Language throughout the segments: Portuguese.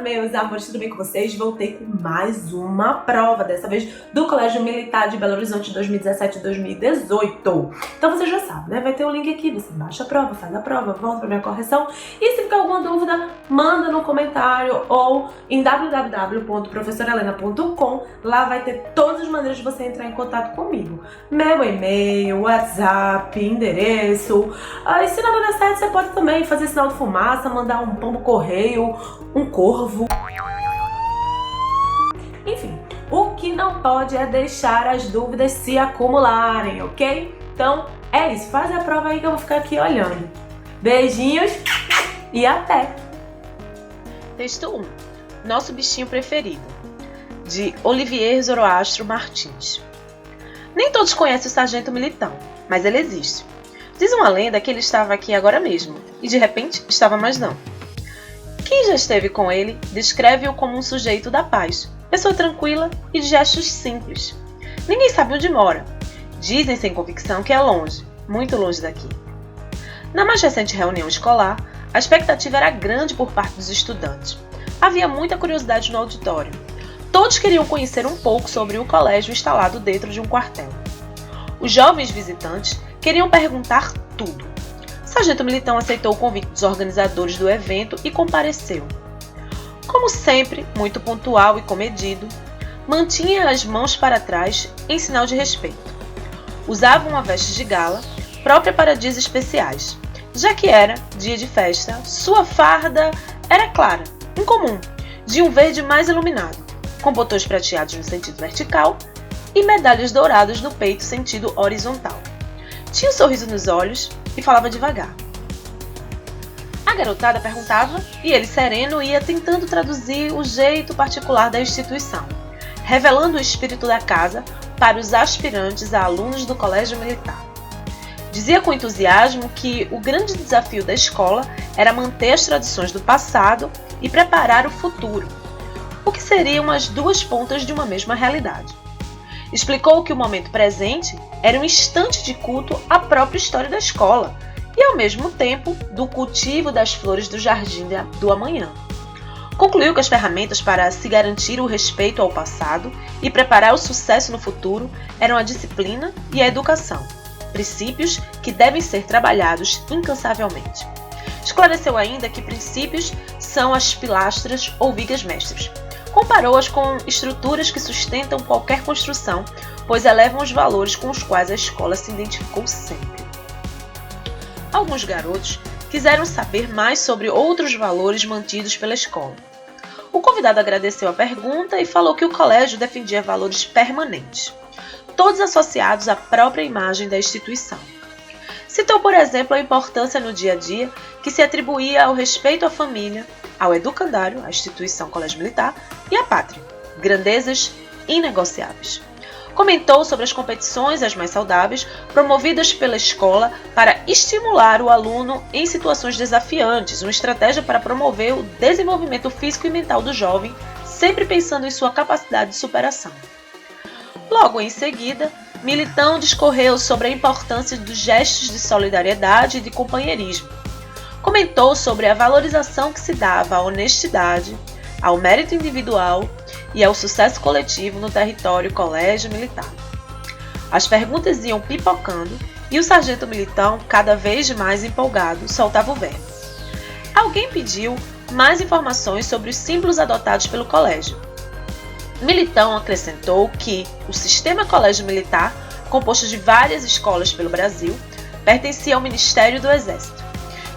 meus amores, tudo bem com vocês? Voltei com mais uma prova, dessa vez do Colégio Militar de Belo Horizonte 2017-2018. Então você já sabe, né? Vai ter o link aqui, você baixa a prova, faz a prova, volta pra minha correção. E se ficar alguma dúvida, manda no comentário ou em www.professorhelena.com. Lá vai ter todas as maneiras de você entrar em contato comigo. Meu e-mail, WhatsApp, endereço. E se nada der certo, você pode também fazer sinal de fumaça, mandar um pombo correio, um corvo. Enfim, o que não pode é deixar as dúvidas se acumularem, ok? Então é isso, faz a prova aí que eu vou ficar aqui olhando. Beijinhos e até! Texto 1. Nosso bichinho preferido, de Olivier Zoroastro Martins. Nem todos conhecem o Sargento Militão, mas ele existe. Diz uma lenda que ele estava aqui agora mesmo, e de repente estava mais não. Quem já esteve com ele descreve-o como um sujeito da paz, pessoa tranquila e de gestos simples. Ninguém sabe onde mora. Dizem sem convicção que é longe, muito longe daqui. Na mais recente reunião escolar, a expectativa era grande por parte dos estudantes. Havia muita curiosidade no auditório. Todos queriam conhecer um pouco sobre o colégio instalado dentro de um quartel. Os jovens visitantes queriam perguntar tudo. Sargento Militão aceitou o convite dos organizadores do evento e compareceu. Como sempre, muito pontual e comedido, mantinha as mãos para trás em sinal de respeito. Usava uma veste de gala, própria para dias especiais. Já que era dia de festa, sua farda era clara, incomum, de um verde mais iluminado, com botões prateados no sentido vertical e medalhas douradas no peito sentido horizontal. Tinha um sorriso nos olhos e falava devagar. A garotada perguntava e ele, sereno, ia tentando traduzir o jeito particular da instituição, revelando o espírito da casa para os aspirantes a alunos do Colégio Militar. Dizia com entusiasmo que o grande desafio da escola era manter as tradições do passado e preparar o futuro, o que seriam as duas pontas de uma mesma realidade. Explicou que o momento presente era um instante de culto à própria história da escola e, ao mesmo tempo, do cultivo das flores do jardim do amanhã. Concluiu que as ferramentas para se garantir o respeito ao passado e preparar o sucesso no futuro eram a disciplina e a educação, princípios que devem ser trabalhados incansavelmente. Esclareceu ainda que princípios são as pilastras ou vigas mestras. Comparou-as com estruturas que sustentam qualquer construção, pois elevam os valores com os quais a escola se identificou sempre. Alguns garotos quiseram saber mais sobre outros valores mantidos pela escola. O convidado agradeceu a pergunta e falou que o colégio defendia valores permanentes, todos associados à própria imagem da instituição. Citou, por exemplo, a importância no dia a dia que se atribuía ao respeito à família, ao educandário, à instituição Colégio Militar, e à pátria, grandezas inegociáveis. Comentou sobre as competições, as mais saudáveis, promovidas pela escola para estimular o aluno em situações desafiantes, uma estratégia para promover o desenvolvimento físico e mental do jovem, sempre pensando em sua capacidade de superação. Logo em seguida, Militão discorreu sobre a importância dos gestos de solidariedade e de companheirismo. Comentou sobre a valorização que se dava à honestidade, ao mérito individual e ao sucesso coletivo no território Colégio Militar. As perguntas iam pipocando e o Sargento Militão, cada vez mais empolgado, soltava o verbo. Alguém pediu mais informações sobre os símbolos adotados pelo colégio. Militão acrescentou que o sistema Colégio Militar, composto de várias escolas pelo Brasil, pertencia ao Ministério do Exército.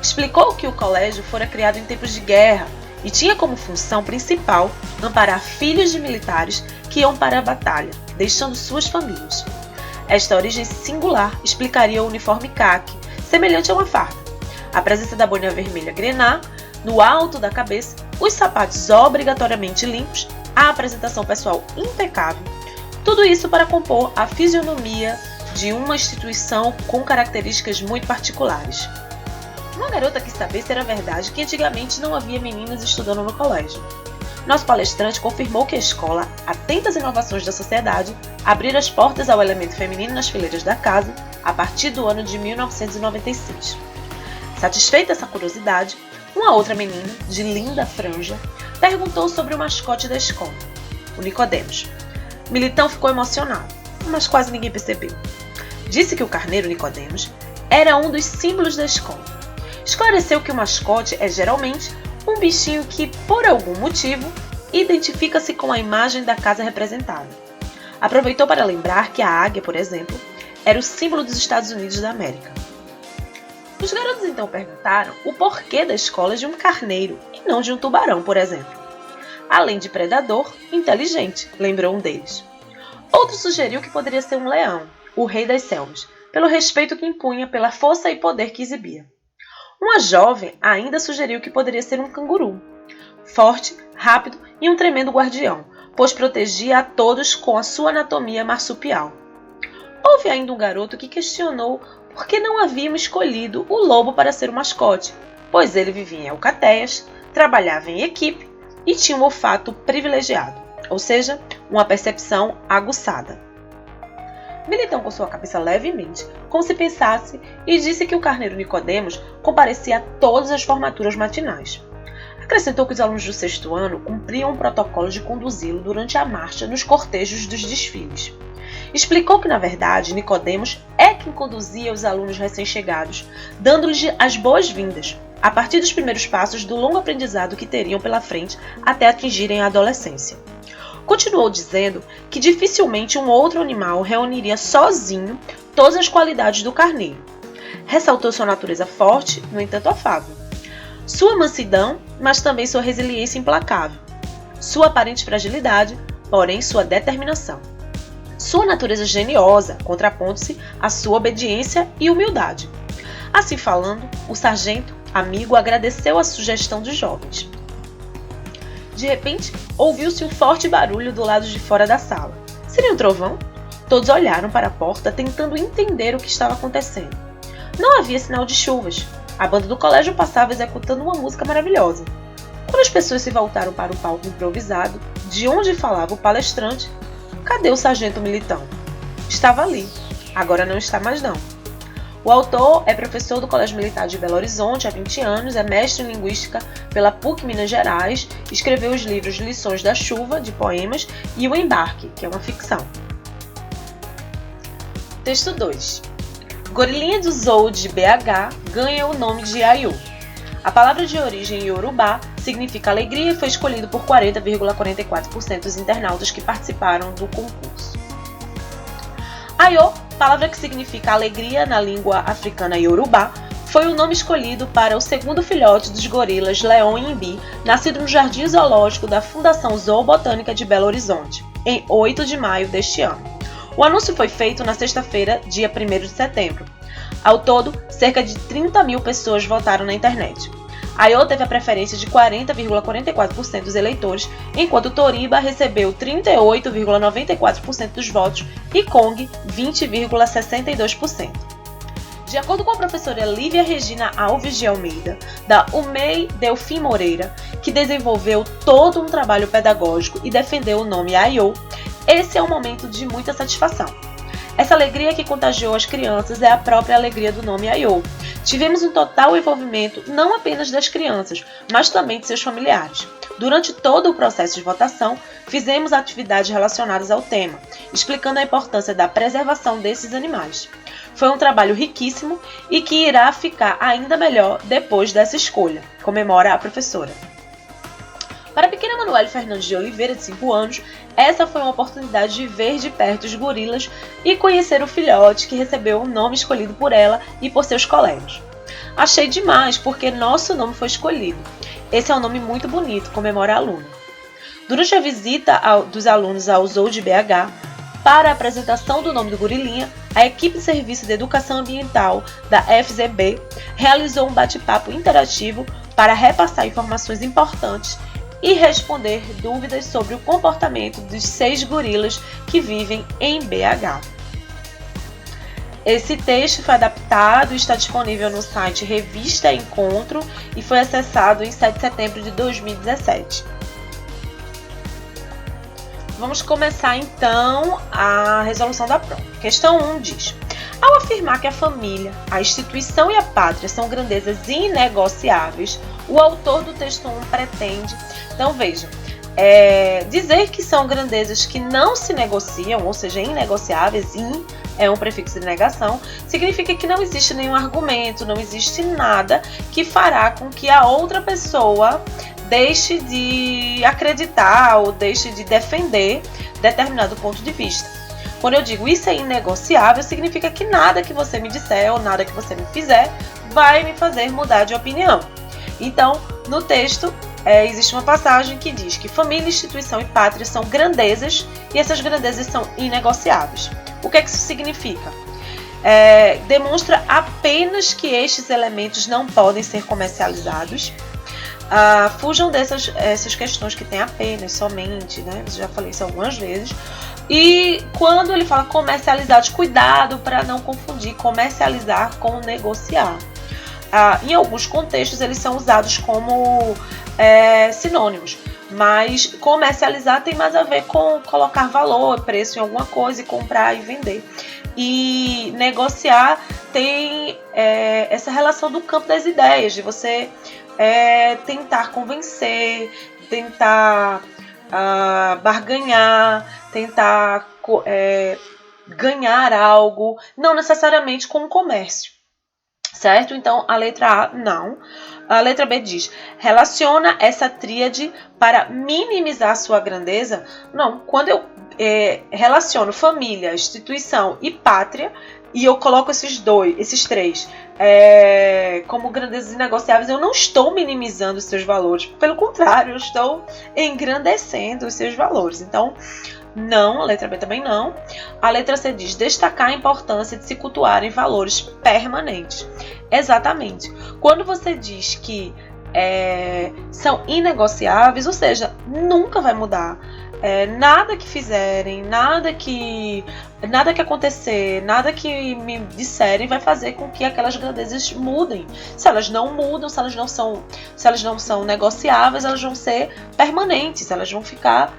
Explicou que o colégio fora criado em tempos de guerra e tinha como função principal amparar filhos de militares que iam para a batalha, deixando suas famílias. Esta origem singular explicaria o uniforme caque, semelhante a uma farda, a presença da boina vermelha grená, no alto da cabeça, os sapatos obrigatoriamente limpos, a apresentação pessoal impecável, tudo isso para compor a fisionomia de uma instituição com características muito particulares. Uma garota quis saber se era verdade que antigamente não havia meninas estudando no colégio. Nosso palestrante confirmou que a escola, atenta às inovações da sociedade, abrira as portas ao elemento feminino nas fileiras da casa a partir do ano de 1996. Satisfeita essa curiosidade, uma outra menina, de linda franja, perguntou sobre o mascote da escola, o Nicodemos. Militão ficou emocionado, mas quase ninguém percebeu. Disse que o carneiro Nicodemos era um dos símbolos da escola. Esclareceu que o mascote é geralmente um bichinho que, por algum motivo, identifica-se com a imagem da casa representada. Aproveitou para lembrar que a águia, por exemplo, era o símbolo dos Estados Unidos da América. Os garotos então perguntaram o porquê da escola de um carneiro e não de um tubarão, por exemplo. Além de predador, inteligente, lembrou um deles. Outro sugeriu que poderia ser um leão, o rei das selvas, pelo respeito que impunha pela força e poder que exibia. Uma jovem ainda sugeriu que poderia ser um canguru, forte, rápido e um tremendo guardião, pois protegia a todos com a sua anatomia marsupial. Houve ainda um garoto que questionou por que não haviam escolhido o lobo para ser o mascote, pois ele vivia em alcateias, trabalhava em equipe e tinha um olfato privilegiado, ou seja, uma percepção aguçada. Militão coçou a cabeça levemente, como se pensasse, e disse que o carneiro Nicodemos comparecia a todas as formaturas matinais. Acrescentou que os alunos do 6º ano cumpriam um protocolo de conduzi-lo durante a marcha nos cortejos dos desfiles. Explicou que, na verdade, Nicodemos é quem conduzia os alunos recém-chegados, dando-lhes as boas-vindas, a partir dos primeiros passos do longo aprendizado que teriam pela frente até atingirem a adolescência. Continuou dizendo que dificilmente um outro animal reuniria sozinho todas as qualidades do carneiro. Ressaltou sua natureza forte, no entanto afável. Sua mansidão, mas também sua resiliência implacável. Sua aparente fragilidade, porém sua determinação. Sua natureza geniosa, contrapondo-se à sua obediência e humildade. Assim falando, o sargento, amigo, agradeceu a sugestão dos jovens. De repente, ouviu-se um forte barulho do lado de fora da sala. Seria um trovão? Todos olharam para a porta, tentando entender o que estava acontecendo. Não havia sinal de chuvas. A banda do colégio passava executando uma música maravilhosa. Quando as pessoas se voltaram para o palco improvisado, de onde falava o palestrante, cadê o sargento Militão? Estava ali. Agora não está mais não. O autor é professor do Colégio Militar de Belo Horizonte há 20 anos, é mestre em Linguística pela PUC Minas Gerais, escreveu os livros Lições da Chuva, de poemas, e O Embarque, que é uma ficção. Texto 2. Gorilinha do Zoo de BH ganha o nome de Aiô. A palavra de origem iorubá significa alegria e foi escolhido por 40,44% dos internautas que participaram do concurso. Aiô, palavra que significa alegria na língua africana iorubá, foi o nome escolhido para o segundo filhote dos gorilas Leon e Imbi, nascido no Jardim Zoológico da Fundação Zoobotânica de Belo Horizonte, em 8 de maio deste ano. O anúncio foi feito na sexta-feira, dia 1º de setembro. Ao todo, cerca de 30 mil pessoas votaram na internet. Aiô teve a preferência de 40,44% dos eleitores, enquanto Toriba recebeu 38,94% dos votos e Kong 20,62%. De acordo com a professora Lívia Regina Alves de Almeida, da UMEI Delfim Moreira, que desenvolveu todo um trabalho pedagógico e defendeu o nome Aiô, esse é um momento de muita satisfação. Essa alegria que contagiou as crianças é a própria alegria do nome Aiô. Tivemos um total envolvimento não apenas das crianças, mas também de seus familiares. Durante todo o processo de votação, fizemos atividades relacionadas ao tema, explicando a importância da preservação desses animais. Foi um trabalho riquíssimo e que irá ficar ainda melhor depois dessa escolha, comemora a professora. Para a pequena Manuele Fernandes de Oliveira, de 5 anos, essa foi uma oportunidade de ver de perto os gorilas e conhecer o filhote que recebeu o nome escolhido por ela e por seus colegas. Achei demais porque nosso nome foi escolhido. Esse é um nome muito bonito, comemora a aluna. Durante a visita dos alunos ao Zoo de BH, para a apresentação do nome do gorilinha, a equipe de Serviço de Educação Ambiental da FZB realizou um bate-papo interativo para repassar informações importantes e responder dúvidas sobre o comportamento dos 6 gorilas que vivem em BH. Esse texto foi adaptado e está disponível no site Revista Encontro e foi acessado em 7 de setembro de 2017. vamos começar então a resolução da prova. Questão 1 diz: ao afirmar que a família, a instituição e a pátria são grandezas inegociáveis, o autor do texto 1 pretende... Então vejam, dizer que são grandezas que não se negociam, ou seja, inegociáveis, é um prefixo de negação, significa que não existe nenhum argumento, não existe nada que fará com que a outra pessoa deixe de acreditar ou deixe de defender determinado ponto de vista. Quando eu digo isso é inegociável, significa que nada que você me disser ou nada que você me fizer vai me fazer mudar de opinião. Então, no texto, existe uma passagem que diz que família, instituição e pátria são grandezas e essas grandezas são inegociáveis. O que é que isso significa? Demonstra apenas que estes elementos não podem ser comercializados. Fujam essas questões que tem apenas, somente, né? Eu já falei isso algumas vezes. E quando ele fala comercializados, cuidado para não confundir comercializar com negociar. Em alguns contextos eles são usados como sinônimos, mas comercializar tem mais a ver com colocar valor, preço em alguma coisa e comprar e vender. E negociar tem essa relação do campo das ideias, de você tentar convencer, tentar barganhar, tentar ganhar algo, não necessariamente com o comércio, certo? Então, a letra A, não. A letra B diz, relaciona essa tríade para minimizar sua grandeza? Não, quando eu relaciono família, instituição e pátria, e eu coloco esses três como grandezas inegociáveis, eu não estou minimizando os seus valores. Pelo contrário, eu estou engrandecendo os seus valores. Então, não, a letra B também não. A letra C diz, destacar a importância de se cultuarem valores permanentes. Exatamente. Quando você diz que são inegociáveis, ou seja, nunca vai mudar. Nada que fizerem, nada que acontecer, nada que me disserem vai fazer com que aquelas grandezas mudem. Se elas não mudam, se elas não são negociáveis, elas vão ser permanentes, elas vão ficar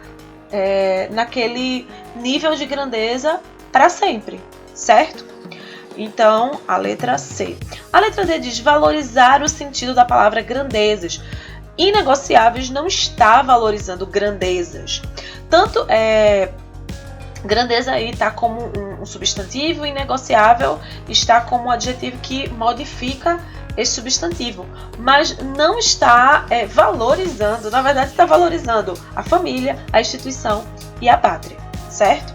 naquele nível de grandeza para sempre, certo? Então, a letra C. A letra D diz valorizar o sentido da palavra grandezas. Inegociáveis não está valorizando grandezas. Tanto grandeza aí está como um substantivo, inegociável está como um adjetivo que modifica esse substantivo, mas não está valorizando, na verdade está valorizando a família, a instituição e a pátria, certo?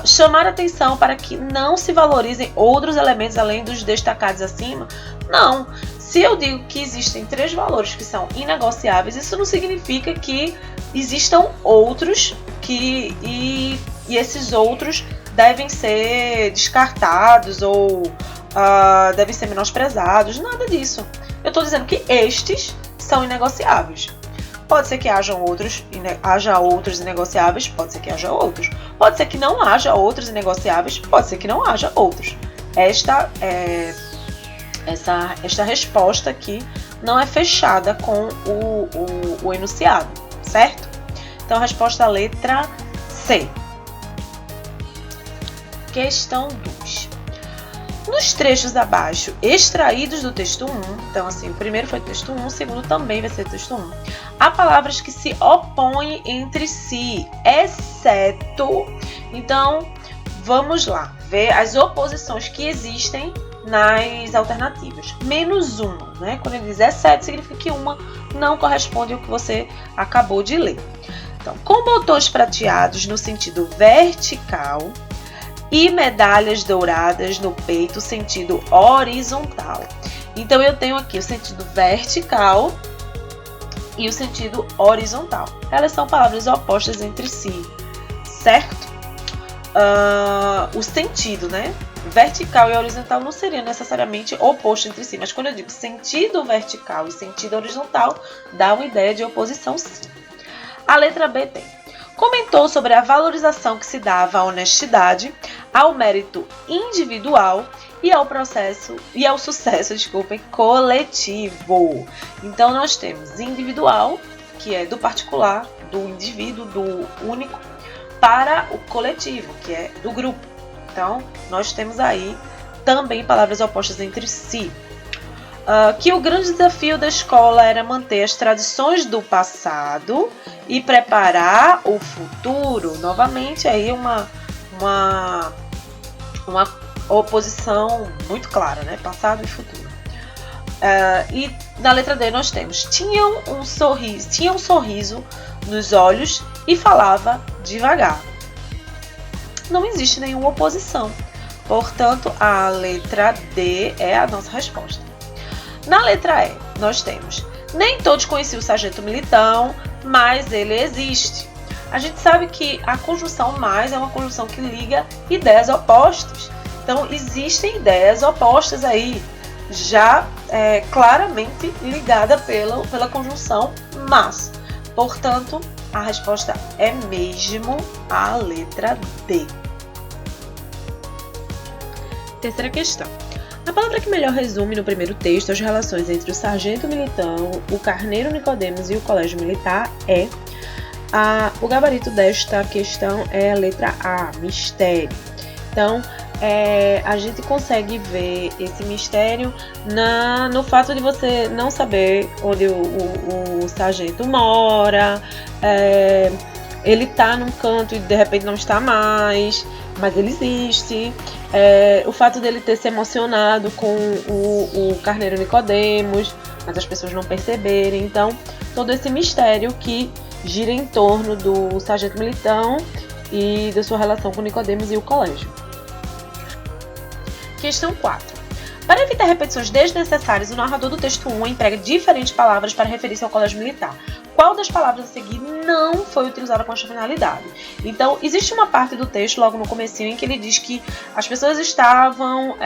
Chamar atenção para que não se valorizem outros elementos além dos destacados acima? Não. Se eu digo que existem 3 valores que são inegociáveis, isso não significa que existam outros e esses outros devem ser descartados ou devem ser menosprezados, nada disso. Eu estou dizendo que estes são inegociáveis. Pode ser que haja outros inegociáveis, pode ser que haja outros. Pode ser que não haja outros inegociáveis, pode ser que não haja outros. Esta resposta aqui não é fechada com o enunciado, certo? Então, a resposta é a letra C. Questão 2. Nos trechos abaixo, extraídos do texto 1, então assim, o primeiro foi o texto 1, o segundo também vai ser o texto 1. Há palavras que se opõem entre si, exceto... Então, vamos lá, ver as oposições que existem nas alternativas. Menos uma, né? Quando ele diz exceto, significa que uma não corresponde ao que você acabou de ler. Então, com botões prateados no sentido vertical e medalhas douradas no peito, sentido horizontal. Então, eu tenho aqui o sentido vertical e o sentido horizontal. Elas são palavras opostas entre si, certo? O sentido, né? Vertical e horizontal não seriam necessariamente opostos entre si, mas quando eu digo sentido vertical e sentido horizontal, dá uma ideia de oposição, sim. A letra B tem: comentou sobre a valorização que se dava à honestidade, ao mérito individual e ao sucesso, coletivo. Então nós temos individual, que é do particular, do indivíduo, do único, para o coletivo, que é do grupo. Então, nós temos aí também palavras opostas entre si. Que o grande desafio da escola era manter as tradições do passado e preparar o futuro. Novamente, aí uma oposição muito clara, né? Passado e futuro. E na letra D nós temos: tinha um sorriso nos olhos e falava devagar. Não existe nenhuma oposição. Portanto, a letra D é a nossa resposta. Na letra E, nós temos: nem todos conheciam o Sargento Militão, mas ele existe. A gente sabe que a conjunção mais é uma conjunção que liga ideias opostas. Então, existem ideias opostas aí, já claramente ligada pela conjunção mas. Portanto, a resposta é mesmo a letra D. Terceira questão. A palavra que melhor resume no primeiro texto as relações entre o Sargento Militão, o Carneiro Nicodemos e o Colégio Militar é... O gabarito desta questão é a letra A, mistério. Então, a gente consegue ver esse mistério no fato de você não saber onde o sargento mora, ele está num canto e de repente não está mais, mas ele existe. O fato dele ter se emocionado com o Carneiro Nicodemos, mas as pessoas não perceberem. Então, todo esse mistério que gira em torno do Sargento Militão e da sua relação com Nicodemos e o colégio. Questão 4. Para evitar repetições desnecessárias, o narrador do texto 1 emprega diferentes palavras para referir-se ao colégio militar. Qual das palavras a seguir não foi utilizada com esta finalidade? Então, existe uma parte do texto, logo no comecinho, em que ele diz que as pessoas estavam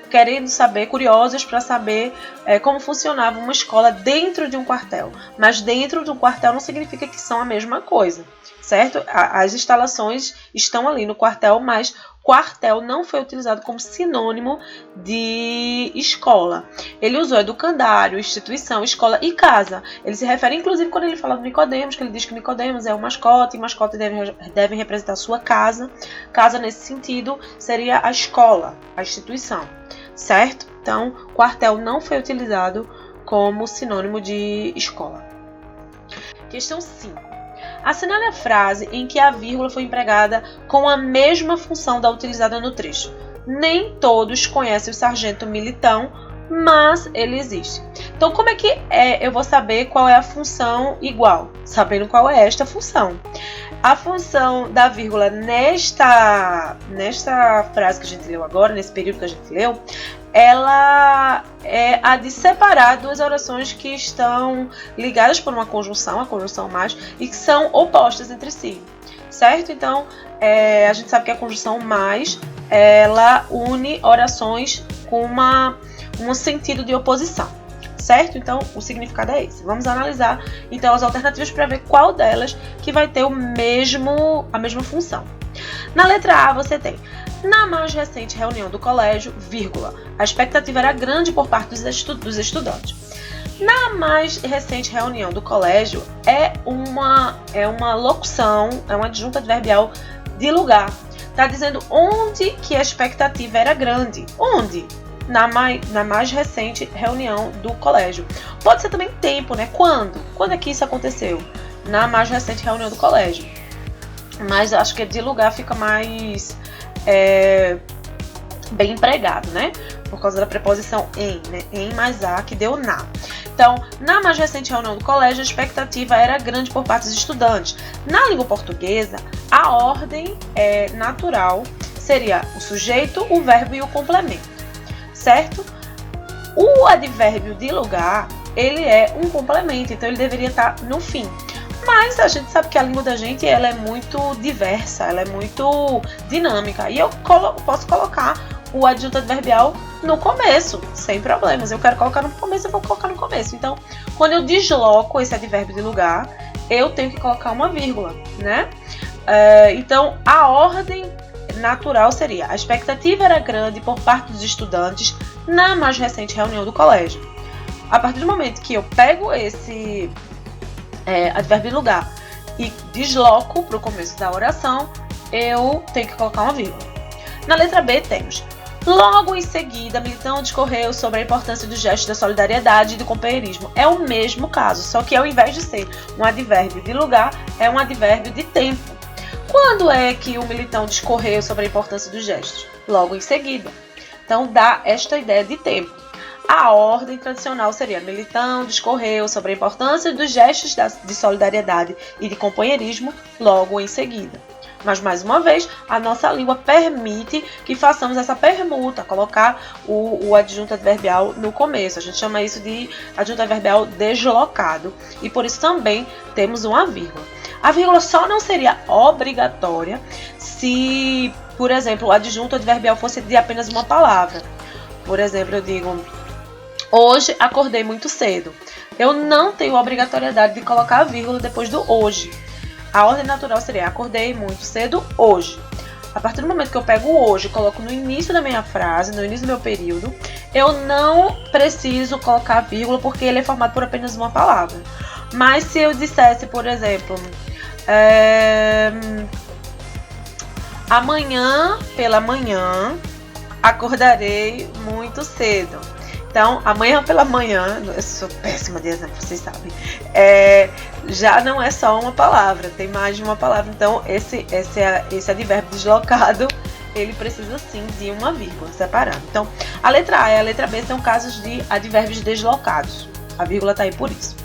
querendo saber, curiosas para saber como funcionava uma escola dentro de um quartel. Mas dentro de um quartel não significa que são a mesma coisa, certo? As instalações estão ali no quartel, mas quartel não foi utilizado como sinônimo de escola. Ele usou educandário, instituição, escola e casa. Ele se refere, inclusive, quando ele fala do Nicodemos, que ele diz que Nicodemos é o mascote, e mascote devem representar a sua casa. Casa, nesse sentido, seria a escola, a instituição, certo? Então, quartel não foi utilizado como sinônimo de escola. Questão 5. Assinale a frase em que a vírgula foi empregada com a mesma função da utilizada no trecho. Nem todos conhecem o Sargento Militão, mas ele existe. Então, como é que eu vou saber qual é a função igual? Sabendo qual é esta função. A função da vírgula nesta frase que a gente leu agora, nesse período que a gente leu, ela é a de separar duas orações que estão ligadas por uma conjunção, a conjunção mais, e que são opostas entre si, certo? Então, a gente sabe que a conjunção mais, ela une orações com um sentido de oposição, certo? Então, o significado é esse. Vamos analisar, então, as alternativas para ver qual delas que vai ter a mesma função. Na letra A, você tem: na mais recente reunião do colégio, vírgula, a expectativa era grande por parte dos estudantes. Na mais recente reunião do colégio é uma locução, é uma adjunta adverbial de lugar. Está dizendo onde que a expectativa era grande. Onde? Na mais recente reunião do colégio. Pode ser também tempo, né? Quando? Quando é que isso aconteceu? Na mais recente reunião do colégio. Mas acho que de lugar fica mais bem empregado, né? Por causa da preposição em, né? Em mais a, que deu na. Então, na mais recente reunião do colégio, a expectativa era grande por parte dos estudantes. Na língua portuguesa, a ordem natural seria o sujeito, o verbo e o complemento, certo? O advérbio de lugar, ele é um complemento, então ele deveria estar no fim. Mas a gente sabe que a língua da gente ela é muito diversa, ela é muito dinâmica. E eu posso colocar o adjunto adverbial no começo, sem problemas. Eu quero colocar no começo, eu vou colocar no começo. Então, quando eu desloco esse advérbio de lugar, eu tenho que colocar uma vírgula, né? Então, a ordem natural seria: a expectativa era grande por parte dos estudantes na mais recente reunião do colégio. A partir do momento que eu pego esse advérbio de lugar e desloco para o começo da oração, eu tenho que colocar uma vírgula. Na letra B temos: logo em seguida, Militão discorreu sobre a importância dos gestos da solidariedade e do companheirismo. É o mesmo caso, só que ao invés de ser um advérbio de lugar, é um advérbio de tempo. Quando é que o Militão discorreu sobre a importância dos gestos? Logo em seguida. Então dá esta ideia de tempo. A ordem tradicional seria: Militão discorreu sobre a importância dos gestos de solidariedade e de companheirismo logo em seguida. Mas, mais uma vez, a nossa língua permite que façamos essa permuta, colocar o adjunto adverbial no começo. A gente chama isso de adjunto adverbial deslocado. E por isso também temos uma vírgula. A vírgula só não seria obrigatória se, por exemplo, o adjunto adverbial fosse de apenas uma palavra. Por exemplo, eu digo: hoje acordei muito cedo. Eu não tenho obrigatoriedade de colocar a vírgula depois do hoje. A ordem natural seria: acordei muito cedo hoje. A partir do momento que eu pego o hoje e coloco no início da minha frase, no início do meu período, eu não preciso colocar a vírgula porque ele é formado por apenas uma palavra. Mas se eu dissesse, por exemplo, amanhã pela manhã acordarei muito cedo. Então, amanhã pela manhã, eu sou péssima de exemplo, vocês sabem, já não é só uma palavra, tem mais de uma palavra. Então, esse advérbio deslocado, ele precisa sim de uma vírgula separada. Então, a letra A e a letra B são casos de advérbios deslocados. A vírgula está aí por isso.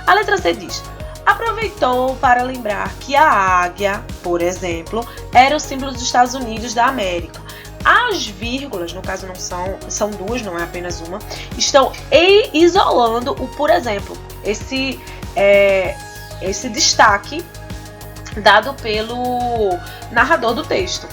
A letra C diz: aproveitou para lembrar que a águia, por exemplo, era o símbolo dos Estados Unidos da América. As vírgulas, no caso não são duas, não é apenas uma, estão isolando o por exemplo, esse destaque dado pelo narrador do texto.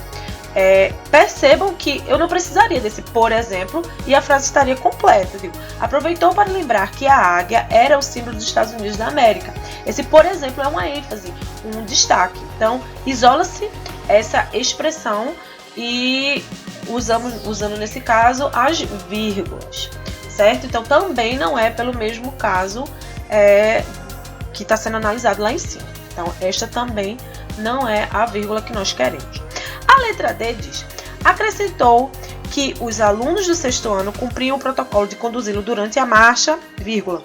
Percebam que eu não precisaria desse por exemplo e a frase estaria completa. Digo, aproveitou para lembrar que a águia era o símbolo dos Estados Unidos da América. Esse por exemplo é uma ênfase, um destaque. Então, isola-se essa expressão e usando nesse caso as vírgulas, certo? Então também não é pelo mesmo caso que está sendo analisado lá em cima. Então esta também não é a vírgula que nós queremos. A letra D diz: acrescentou que os alunos do sexto ano cumpriam o protocolo de conduzi-lo durante a marcha, vírgula,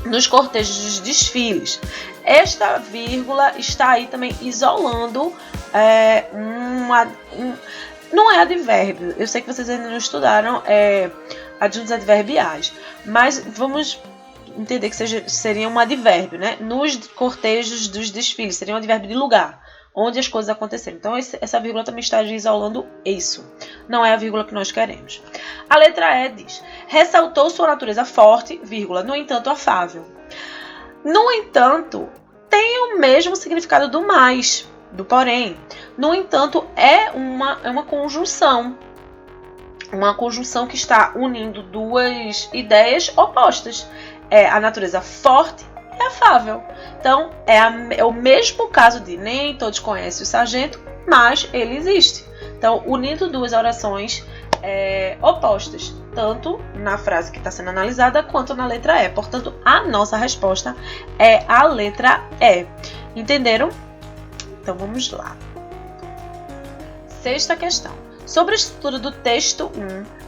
nos cortejos dos desfiles. Esta vírgula está aí também isolando não é advérbio. Eu sei que vocês ainda não estudaram adjuntos adverbiais, mas vamos entender que seria um advérbio, né? Nos cortejos dos desfiles, seria um advérbio de lugar, onde as coisas aconteceram. Então essa vírgula também está isolando isso. Não é a vírgula que nós queremos. A letra E diz: ressaltou sua natureza forte, vírgula, no entanto afável. No entanto, tem o mesmo significado do mais, do porém. No entanto, é uma conjunção. Uma conjunção que está unindo duas ideias opostas. É a natureza forte e afável. Então, é o mesmo caso de nem todos conhecem o sargento, mas ele existe. Então, unindo duas orações opostas, tanto na frase que está sendo analisada, quanto na letra E. Portanto, a nossa resposta é a letra E. Entenderam? Então, vamos lá. Sexta questão. Sobre a estrutura do texto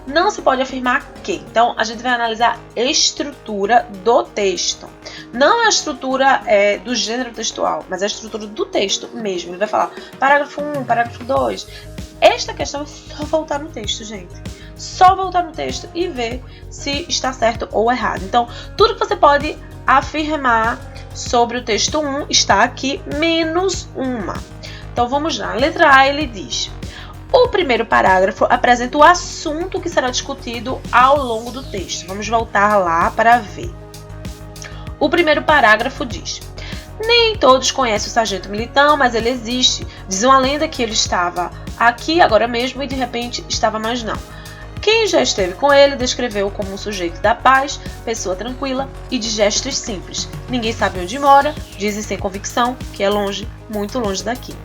1, não se pode afirmar que. Então, a gente vai analisar a estrutura do texto. Não a estrutura do gênero textual, mas a estrutura do texto mesmo. Ele vai falar parágrafo 1, parágrafo 2. Esta questão é só voltar no texto, gente. Só voltar no texto e ver se está certo ou errado. Então, tudo que você pode afirmar sobre o texto 1 está aqui, menos uma. Então, vamos lá. Letra A, ele diz: o primeiro parágrafo apresenta o assunto que será discutido ao longo do texto. Vamos voltar lá para ver. O primeiro parágrafo diz: nem todos conhecem o sargento Militão, mas ele existe. Diz uma lenda que ele estava aqui agora mesmo e de repente estava mais não. Quem já esteve com ele descreveu-o como um sujeito da paz, pessoa tranquila e de gestos simples. Ninguém sabe onde mora, dizem sem convicção que é longe, muito longe daqui.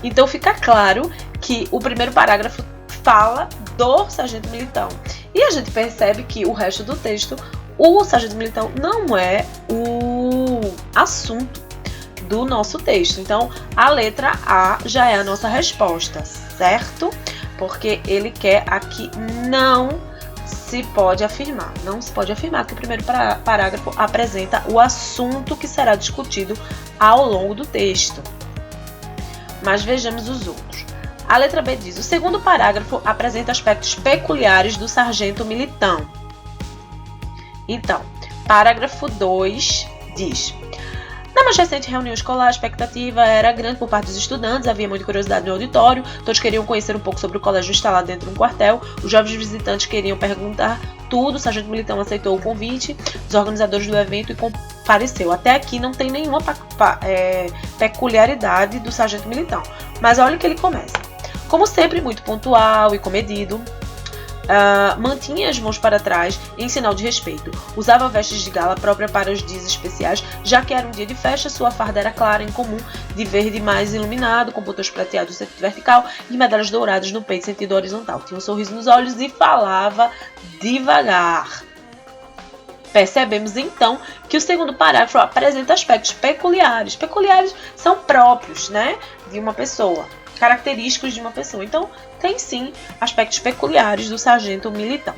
Então fica claro que o primeiro parágrafo fala do sargento Militão. E a gente percebe que o resto do texto, o sargento Militão não é o assunto do nosso texto. Então, a letra A já é a nossa resposta, certo? Porque ele quer aqui não se pode afirmar. Não se pode afirmar que o primeiro parágrafo apresenta o assunto que será discutido ao longo do texto. Mas vejamos os outros. A letra B diz: o segundo parágrafo apresenta aspectos peculiares do sargento Militão. Então, parágrafo 2 diz: na mais recente reunião escolar, a expectativa era grande por parte dos estudantes, havia muita curiosidade no auditório, todos queriam conhecer um pouco sobre o colégio instalado dentro de um quartel, os jovens visitantes queriam perguntar tudo, o sargento Militão aceitou o convite, os organizadores do evento e compareceu. Até aqui não tem nenhuma peculiaridade do sargento Militão, mas olha o que ele começa. Como sempre, muito pontual e comedido, mantinha as mãos para trás em sinal de respeito. Usava vestes de gala própria para os dias especiais, já que era um dia de festa, sua farda era clara, em comum, de verde mais iluminado, com botões prateados no sentido vertical e medalhas douradas no peito sentido horizontal. Tinha um sorriso nos olhos e falava devagar. Percebemos então que o segundo parágrafo apresenta aspectos peculiares. Peculiares são próprios, né, de uma pessoa, característicos de uma pessoa. Então, tem sim aspectos peculiares do sargento Militão.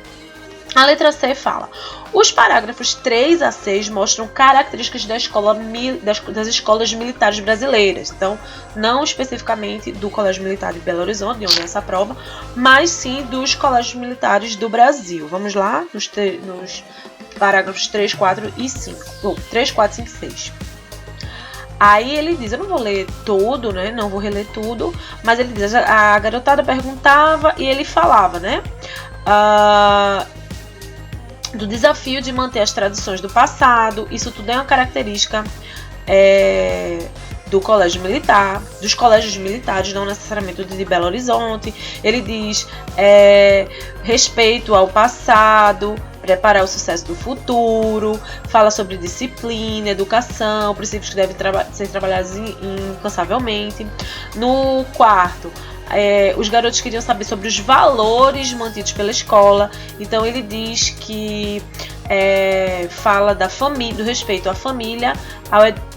A letra C fala: os parágrafos 3 a 6 mostram características das escolas militares brasileiras. Então, não especificamente do Colégio Militar de Belo Horizonte, de onde é essa prova, mas sim dos colégios militares do Brasil. Vamos lá, nos parágrafos 3, 4 e 5. 3, 4, 5 e 6. Aí ele diz, eu não vou ler tudo, né? Não vou reler tudo, mas ele diz, a garotada perguntava e ele falava, né? Do desafio de manter as tradições do passado. Isso tudo é uma característica do colégio militar, dos colégios militares, não necessariamente de Belo Horizonte. Ele diz respeito ao passado, preparar o sucesso do futuro, fala sobre disciplina, educação, princípios que devem ser trabalhados incansavelmente. No quarto, os garotos queriam saber sobre os valores mantidos pela escola, então ele diz que fala da família, do respeito à família,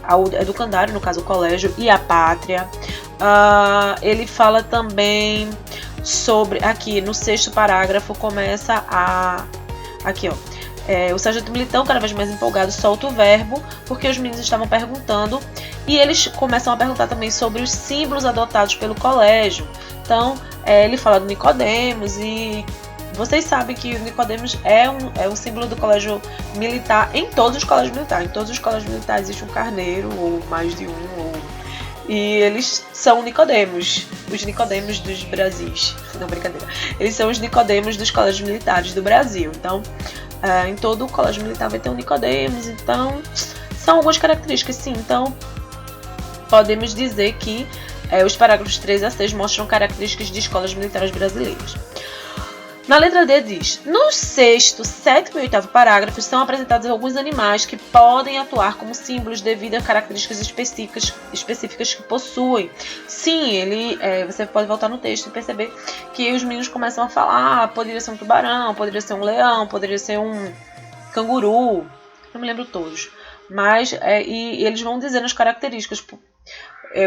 ao educandário, no caso o colégio, e à pátria. Ele fala também sobre, aqui no 6º parágrafo começa aqui, ó. O sargento Militão, cada vez mais empolgado, solta o verbo, porque os meninos estavam perguntando, e eles começam a perguntar também sobre os símbolos adotados pelo colégio. Então, ele fala do Nicodemos, e vocês sabem que o Nicodemos é um símbolo do colégio militar, em todos os colégios militares. Em todos os colégios militares existe um carneiro, ou mais de um, e eles são Nicodemos, os Nicodemos dos Brasis. Não, brincadeira. Eles são os Nicodemos dos colégios militares do Brasil. Então, em todo o colégio militar vai ter um Nicodemos. Então, são algumas características, sim. Então, podemos dizer que os parágrafos 3 a 6 mostram características de escolas militares brasileiras. Na letra D diz: no 6º, 7º e 8º parágrafos são apresentados alguns animais que podem atuar como símbolos devido a características específicas que possuem. Sim, você pode voltar no texto e perceber que os meninos começam a falar, poderia ser um tubarão, poderia ser um leão, poderia ser um canguru, não me lembro todos. Mas, e eles vão dizer as características,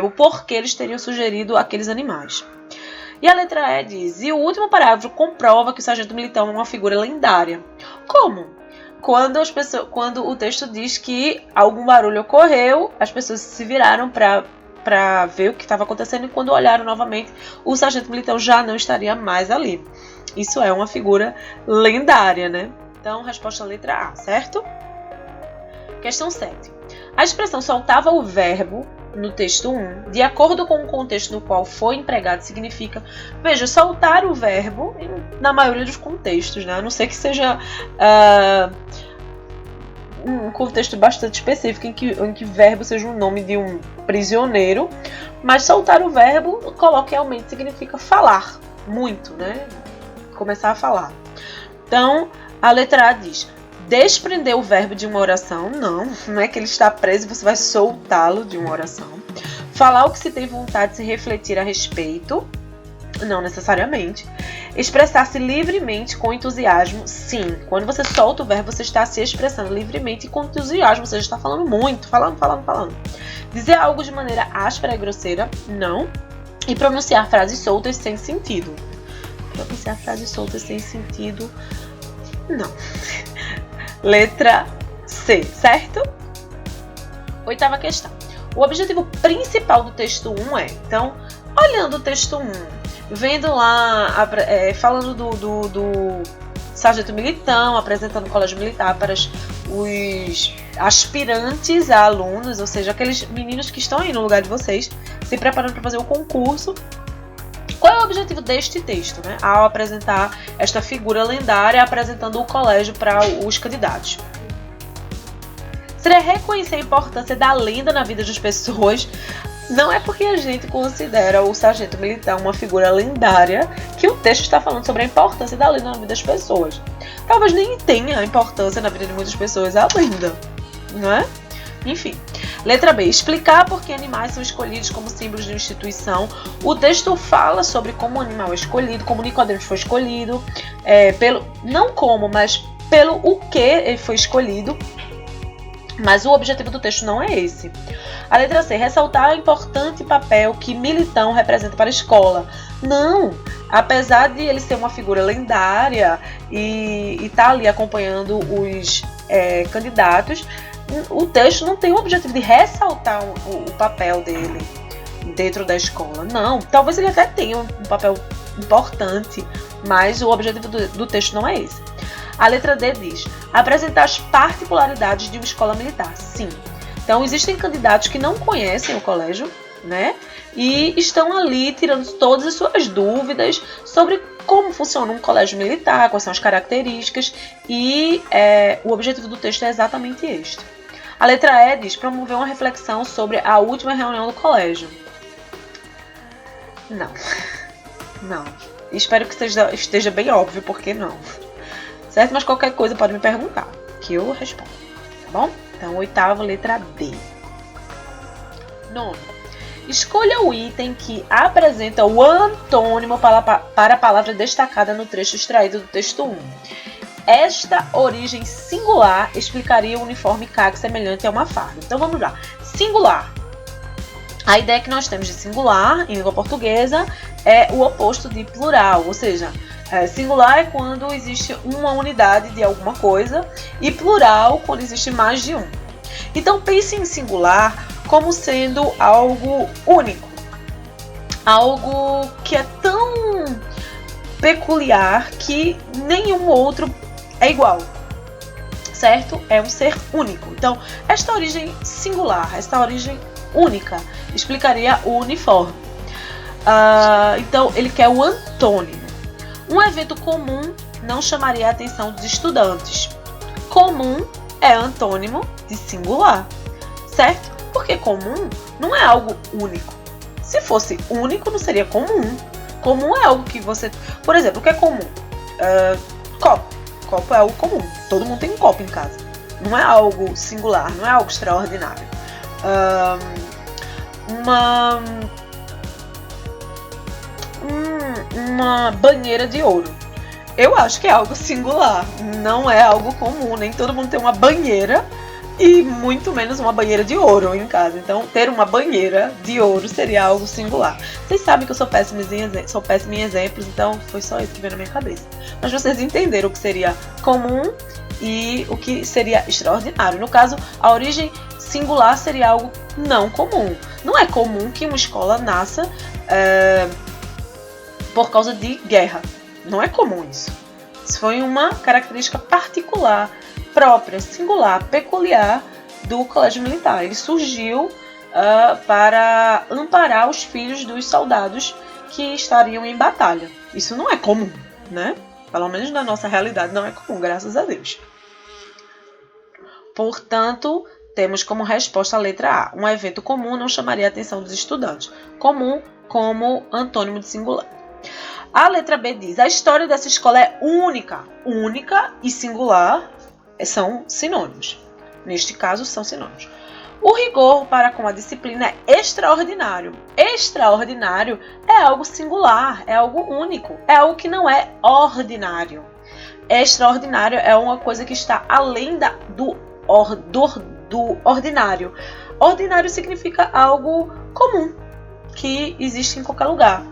o porquê eles teriam sugerido aqueles animais. E a letra E diz: e o último parágrafo comprova que o sargento Militão é uma figura lendária. Como? Quando o texto diz que algum barulho ocorreu, as pessoas se viraram para ver o que estava acontecendo, e quando olharam novamente, o sargento Militão já não estaria mais ali. Isso é uma figura lendária, né? Então, resposta à letra A, certo? Questão 7. A expressão soltava o verbo no texto 1, de acordo com o contexto no qual foi empregado, significa, veja, soltar o verbo na maioria dos contextos, né? A não ser que seja um contexto bastante específico em que verbo seja um nome de um prisioneiro, mas soltar o verbo coloquialmente significa falar muito, né? Começar a falar. Então, a letra A diz: desprender o verbo de uma oração. Não é que ele está preso e você vai soltá-lo de uma oração. Falar o que se tem vontade de se refletir a respeito. Não necessariamente. Expressar-se livremente com entusiasmo, sim. Quando você solta o verbo, você está se expressando livremente e com entusiasmo. Você já está falando muito, falando. Dizer algo de maneira áspera e grosseira, não. E pronunciar frases soltas sem sentido. Pronunciar frases soltas sem sentido, não. Letra C, certo? 8ª questão. O objetivo principal do texto 1 é, então, olhando o texto 1, vendo lá, falando do sargento Militão, apresentando o colégio militar para os aspirantes a alunos, ou seja, aqueles meninos que estão aí no lugar de vocês, se preparando para fazer o concurso. Qual é o objetivo deste texto, né? Ao apresentar esta figura lendária, apresentando o colégio para os candidatos. Seria reconhecer a importância da lenda na vida das pessoas. Não é porque a gente considera o sargento Militão uma figura lendária que o texto está falando sobre a importância da lenda na vida das pessoas. Talvez nem tenha importância na vida de muitas pessoas a lenda, não é? Enfim. Letra B. Explicar por que animais são escolhidos como símbolos de uma instituição. O texto fala sobre como o animal é escolhido, como o Nicodemos foi escolhido, não como, mas pelo o que ele foi escolhido. Mas o objetivo do texto não é esse. A letra C. Ressaltar o importante papel que Militão representa para a escola. Não! Apesar de ele ser uma figura lendária e estar ali acompanhando os candidatos, o texto não tem o objetivo de ressaltar o papel dele dentro da escola. Não, talvez ele até tenha um papel importante, mas o objetivo do texto não é esse. A letra D diz, apresentar as particularidades de uma escola militar. Sim. Então, existem candidatos que não conhecem o colégio, né? E estão ali tirando todas as suas dúvidas sobre como funciona um colégio militar, quais são as características, e o objetivo do texto é exatamente este. A letra E diz promover uma reflexão sobre a última reunião do colégio. Não. Espero que esteja bem óbvio, porque não. Certo? Mas qualquer coisa pode me perguntar, que eu respondo. Tá bom? Então, 8º, letra D. 9. Escolha o item que apresenta o antônimo para a palavra destacada no trecho extraído do texto 1. Esta origem singular explicaria o uniforme caque semelhante a uma farda. Então vamos lá. Singular. A ideia que nós temos de singular em língua portuguesa é o oposto de plural, ou seja, singular é quando existe uma unidade de alguma coisa e plural quando existe mais de um. Então pense em singular como sendo algo único, algo que é tão peculiar que nenhum outro é igual, certo? É um ser único. Então, esta origem singular, esta origem única, explicaria o uniforme. Então, ele quer o antônimo. Um evento comum não chamaria a atenção dos estudantes. Comum é antônimo de singular, certo? Porque comum não é algo único. Se fosse único, não seria comum. Comum é algo que você... Por exemplo, o que é comum? Copo. Copo é algo comum. Todo mundo tem um copo em casa. Não é algo singular, não é algo extraordinário. Uma banheira de ouro. Eu acho que é algo singular. Não é algo comum. Nem todo mundo tem uma banheira e muito menos uma banheira de ouro em casa. Então, ter uma banheira de ouro seria algo singular. Vocês sabem que eu sou péssima em exemplos, então foi só isso que veio na minha cabeça. Mas vocês entenderam o que seria comum e o que seria extraordinário. No caso, a origem singular seria algo não comum. Não é comum que uma escola nasça por causa de guerra. Não é comum isso. Isso foi uma característica particular, própria, singular, peculiar do colégio militar. Ele surgiu para amparar os filhos dos soldados que estariam em batalha. Isso não é comum, né? Pelo menos na nossa realidade não é comum, graças a Deus. Portanto, temos como resposta a letra A. Um evento comum não chamaria a atenção dos estudantes. Comum como antônimo de singular. A letra B diz, a história dessa escola é única. Única e singular são sinônimos. Neste caso, são sinônimos. O rigor para com a disciplina é extraordinário. Extraordinário é algo singular, é algo único, é algo que não é ordinário. Extraordinário é uma coisa que está além do ordinário. Ordinário significa algo comum, que existe em qualquer lugar,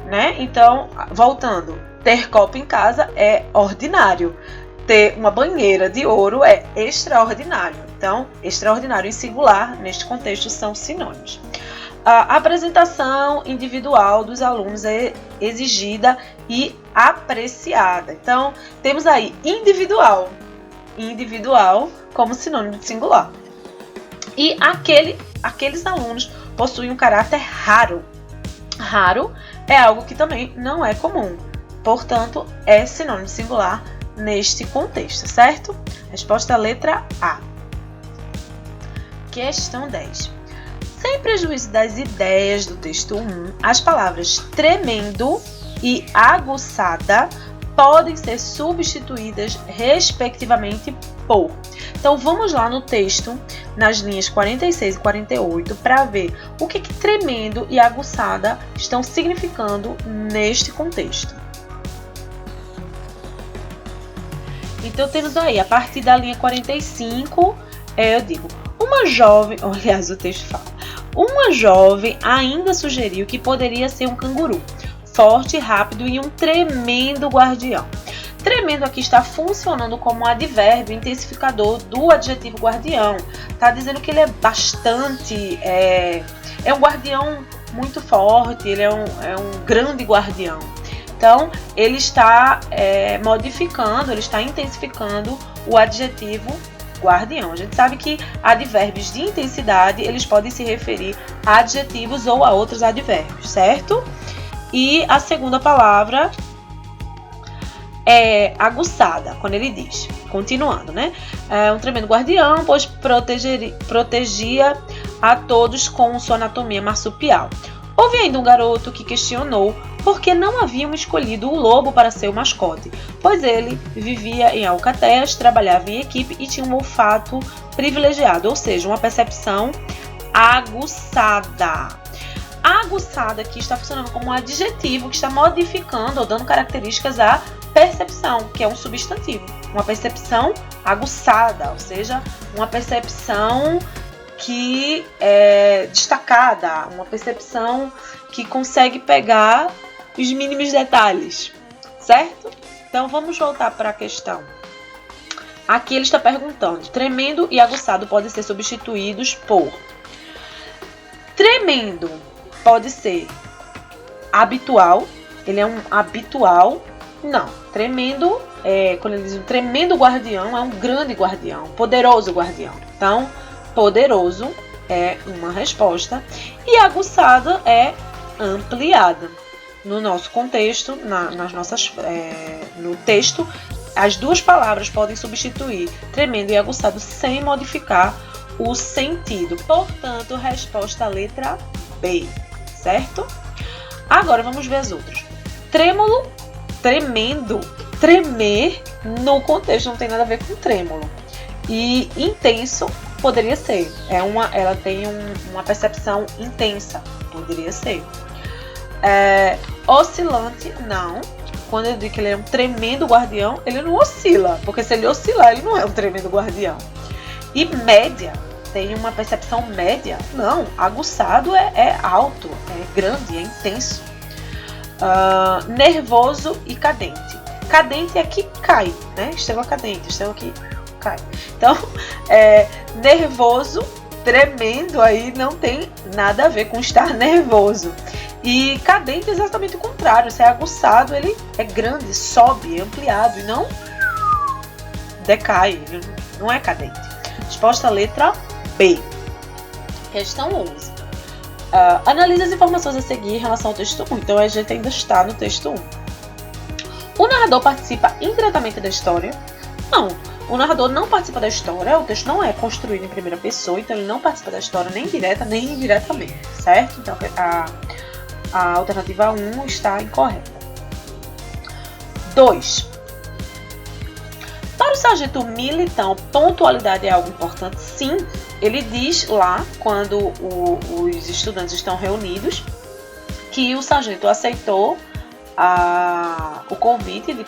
né? Então, voltando, ter copo em casa é ordinário. Ter uma banheira de ouro é extraordinário. Então, extraordinário e singular, neste contexto, são sinônimos. A apresentação individual dos alunos é exigida e apreciada. Então, temos aí individual como sinônimo de singular. E aqueles alunos possuem um caráter raro. Raro é algo que também não é comum. Portanto, é sinônimo de singular neste contexto, certo? Resposta letra A. Questão 10. Sem prejuízo das ideias do texto 1, as palavras tremendo e aguçada podem ser substituídas respectivamente por. Então vamos lá no texto, nas linhas 46 e 48, para ver o que tremendo e aguçada estão significando neste contexto. Então temos aí, a partir da linha 45, eu digo, uma jovem, aliás o texto fala, uma jovem ainda sugeriu que poderia ser um canguru, forte, rápido e um tremendo guardião. Tremendo aqui está funcionando como um advérbio intensificador do adjetivo guardião. Está dizendo que ele é bastante, é um guardião muito forte, ele é um grande guardião. Então, ele está modificando, ele está intensificando o adjetivo guardião. A gente sabe que advérbios de intensidade, eles podem se referir a adjetivos ou a outros advérbios, certo? E a segunda palavra é aguçada, quando ele diz, continuando, né? É um tremendo guardião, pois protegia a todos com sua anatomia marsupial. Houve ainda um garoto que questionou por que não haviam escolhido o lobo para ser o mascote, pois ele vivia em alcateias, trabalhava em equipe e tinha um olfato privilegiado, ou seja, uma percepção aguçada. A aguçada aqui está funcionando como um adjetivo que está modificando ou dando características à percepção, que é um substantivo. Uma percepção aguçada, ou seja, uma percepção que é destacada, uma percepção que consegue pegar os mínimos detalhes, certo? Então vamos voltar para a questão. Aqui ele está perguntando, tremendo e aguçado podem ser substituídos por. Tremendo pode ser habitual, ele é um habitual. Não, tremendo, quando ele diz um tremendo guardião, é um grande guardião, poderoso guardião. Então, poderoso é uma resposta e aguçada é ampliada. No nosso contexto, no texto, as duas palavras podem substituir tremendo e aguçado sem modificar o sentido. Portanto, resposta letra B, certo? Agora vamos ver as outras. Trêmulo, tremendo, tremer no contexto não tem nada a ver com trêmulo. E intenso poderia ser. Ela tem uma percepção intensa, poderia ser. Oscilante, não. Quando eu digo que ele é um tremendo guardião, ele não oscila, porque se ele oscilar, ele não é um tremendo guardião. E média, tem uma percepção média? Não, aguçado é alto, é grande, é intenso. Nervoso e cadente. Cadente é que cai, né? Estrela cadente, estrela que cai. Então, nervoso, tremendo aí não tem nada a ver com estar nervoso. E cadente é exatamente o contrário. Se é aguçado, ele é grande, sobe, é ampliado e não decai, não é cadente. Resposta letra B. Questão 11. Analise as informações a seguir em relação ao texto 1. Então, a gente ainda está no texto 1. O narrador participa indiretamente da história? Não. O narrador não participa da história, o texto não é construído em primeira pessoa, então ele não participa da história nem direta nem indiretamente, certo? Então, a alternativa 1 está incorreta. 2. Para o sargento Militão, pontualidade é algo importante? Sim, ele diz lá, quando os estudantes estão reunidos, que o sargento aceitou o convite de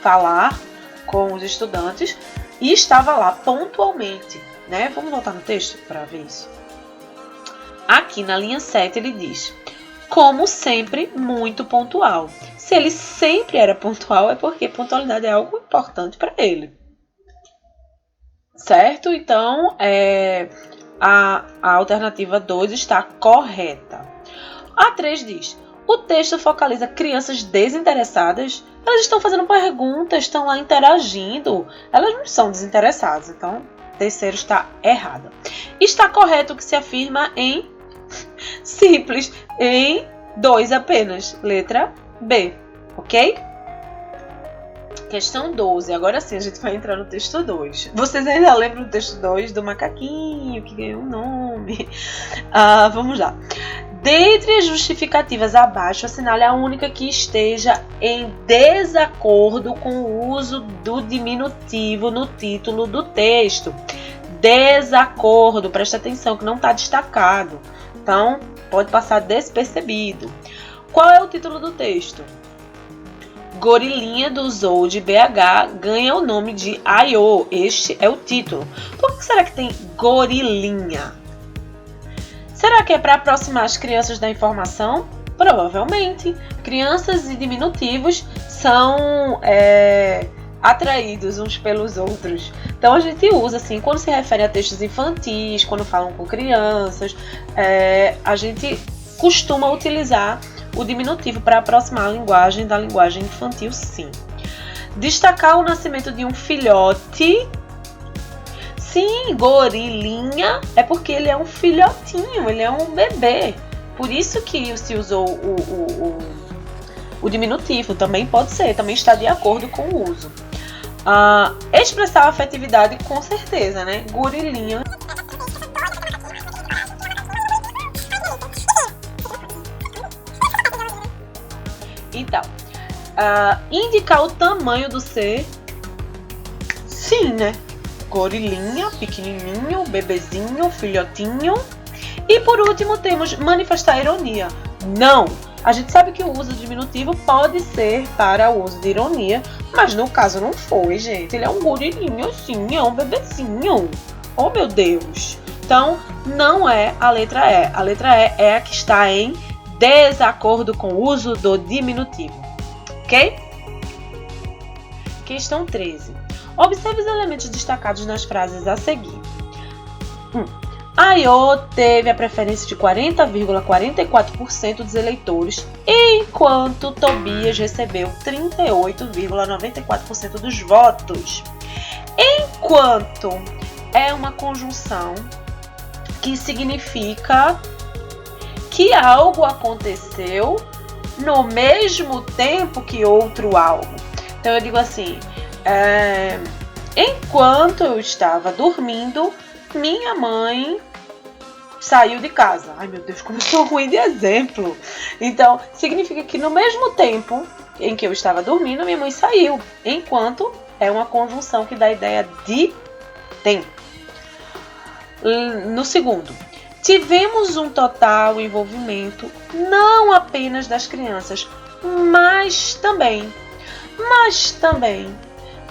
falar com os estudantes e estava lá pontualmente, né? Vamos voltar no texto para ver isso. Aqui na linha 7 ele diz: como sempre, muito pontual. Se ele sempre era pontual, é porque pontualidade é algo importante para ele. Certo? Então, a alternativa 2 está correta. A 3 diz: o texto focaliza crianças desinteressadas. Elas estão fazendo perguntas, estão lá interagindo. Elas não são desinteressadas. Então, terceiro está errado. Está correto o que se afirma em simples, em 2 apenas. Letra B, ok? Questão 12. Agora sim, a gente vai entrar no texto 2. Vocês ainda lembram do texto 2 do macaquinho que ganhou um nome? Vamos lá. Dentre as justificativas abaixo, assinale a única que esteja em desacordo com o uso do diminutivo no título do texto. Desacordo, presta atenção que não está destacado. Então, pode passar despercebido. Qual é o título do texto? Gorilinha do Zoo de BH ganha o nome de Aiô. Este é o título. Por que será que tem gorilinha? Será que é para aproximar as crianças da informação? Provavelmente. Crianças e diminutivos são atraídos uns pelos outros. Então a gente usa assim, quando se refere a textos infantis, quando falam com crianças, a gente costuma utilizar o diminutivo para aproximar a linguagem da linguagem infantil, sim. Destacar o nascimento de um filhote. Sim, gorilinha é porque ele é um filhotinho, ele é um bebê. Por isso que se usou o diminutivo. Também pode ser, também está de acordo com o uso. Expressar afetividade, com certeza, né? Gorilinha. Então, indicar o tamanho do ser. Sim, né? Gorilinha, pequenininho, bebezinho, filhotinho. E por último temos manifestar ironia. Não! A gente sabe que o uso diminutivo pode ser para o uso de ironia, mas no caso não foi, gente. Ele é um gorilinho assim, é um bebezinho. Oh, meu Deus! Então, não é a letra E. A letra E é a que está em desacordo com o uso do diminutivo. Ok? Questão 13. Observe os elementos destacados nas frases a seguir. Aiô teve a preferência de 40,44% dos eleitores, enquanto Tobias recebeu 38,94% dos votos. Enquanto é uma conjunção que significa que algo aconteceu no mesmo tempo que outro algo. Então eu digo assim, enquanto eu estava dormindo, minha mãe saiu de casa. Ai, meu Deus, como eu sou ruim de exemplo. Então, significa que no mesmo tempo em que eu estava dormindo, minha mãe saiu. Enquanto é uma conjunção que dá a ideia de tempo. No segundo, tivemos um total envolvimento não apenas das crianças, mas também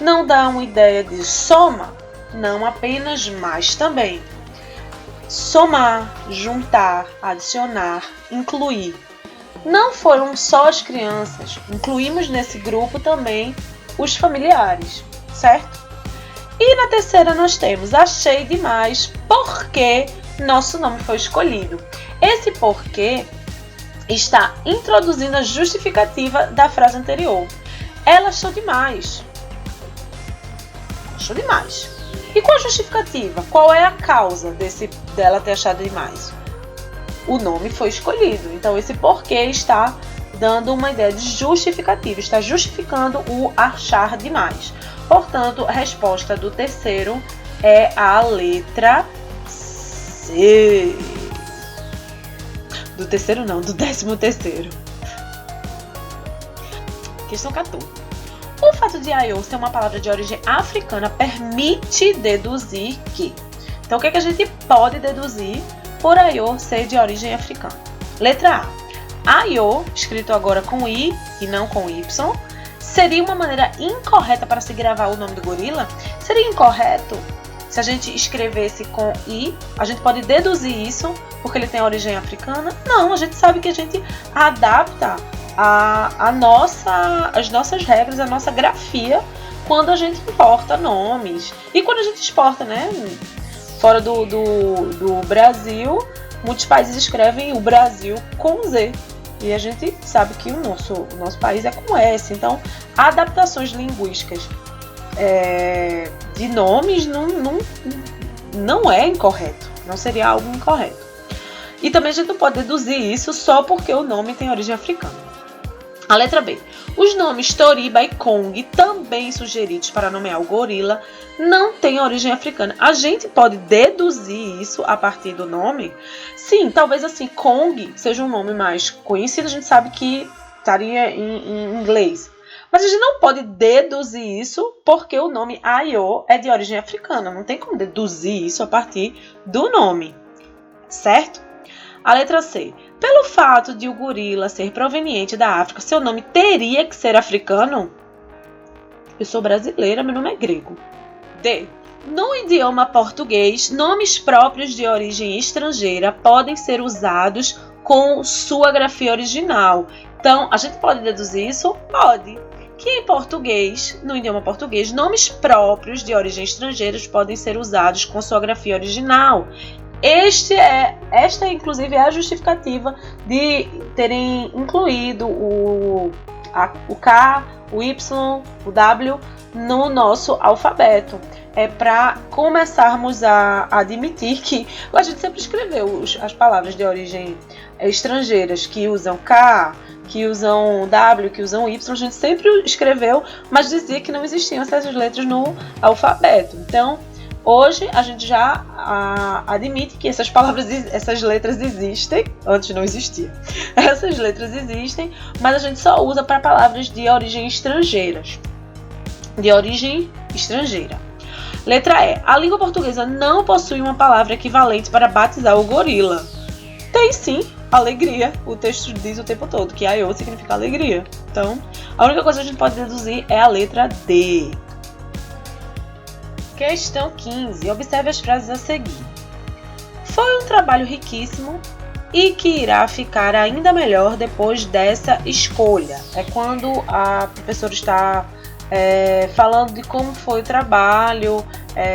não dá uma ideia de soma, não apenas, mas também. Somar, juntar, adicionar, incluir. Não foram só as crianças, incluímos nesse grupo também os familiares, certo? E na terceira nós temos achei demais porque nosso nome foi escolhido. Esse porquê está introduzindo a justificativa da frase anterior. Ela achou demais. Achou demais. E qual a justificativa? Qual é a causa dela ter achado demais? O nome foi escolhido. Então esse porquê está dando uma ideia de justificativa. Está justificando o achar demais. Portanto, a resposta do terceiro é a letra C. Do terceiro não, do 13º. Questão 14. O fato de Aiô ser uma palavra de origem africana permite deduzir que Então, o que a gente pode deduzir por Ayo ser de origem africana? Letra A. Ayo, escrito agora com I e não com Y, seria uma maneira incorreta para se gravar o nome do gorila? Seria incorreto se a gente escrevesse com I? A gente pode deduzir isso porque ele tem origem africana? Não, a gente sabe que a gente adapta as nossas regras, a nossa grafia quando a gente importa nomes. E quando a gente exporta, né? Fora do Brasil, muitos países escrevem o Brasil com Z. E a gente sabe que o nosso país é com S. Então, adaptações linguísticas de nomes não é incorreto. Não seria algo incorreto. E também a gente não pode deduzir isso só porque o nome tem origem africana. A letra B. Os nomes Toriba e Kong, também sugeridos para nomear o gorila, não têm origem africana. A gente pode deduzir isso a partir do nome? Sim, talvez assim, Kong seja um nome mais conhecido, a gente sabe que estaria em inglês. Mas a gente não pode deduzir isso porque o nome Ayo é de origem africana. Não tem como deduzir isso a partir do nome, certo? A letra C. Pelo fato de o gorila ser proveniente da África, seu nome teria que ser africano? Eu sou brasileira, meu nome é grego. D. No idioma português, nomes próprios de origem estrangeira podem ser usados com sua grafia original. Então, a gente pode deduzir isso? Pode. Que em português, no idioma português, nomes próprios de origem estrangeira podem ser usados com sua grafia original. Esta, inclusive, é a justificativa de terem incluído o K, o Y, o W no nosso alfabeto. É para começarmos a admitir que a gente sempre escreveu as palavras de origem estrangeiras que usam K, que usam W, que usam Y, a gente sempre escreveu, mas dizia que não existiam essas letras no alfabeto. Então, hoje a gente já admite que essas letras existem, antes não existia. Essas letras existem, mas a gente só usa para palavras de origem estrangeiras. De origem estrangeira. Letra E. A língua portuguesa não possui uma palavra equivalente para batizar o gorila. Tem sim, alegria. O texto diz o tempo todo que Ayo significa alegria. Então, a única coisa que a gente pode deduzir é a letra D. Questão 15. Observe as frases a seguir. Foi um trabalho riquíssimo e que irá ficar ainda melhor depois dessa escolha. É quando a professora está falando de como foi o trabalho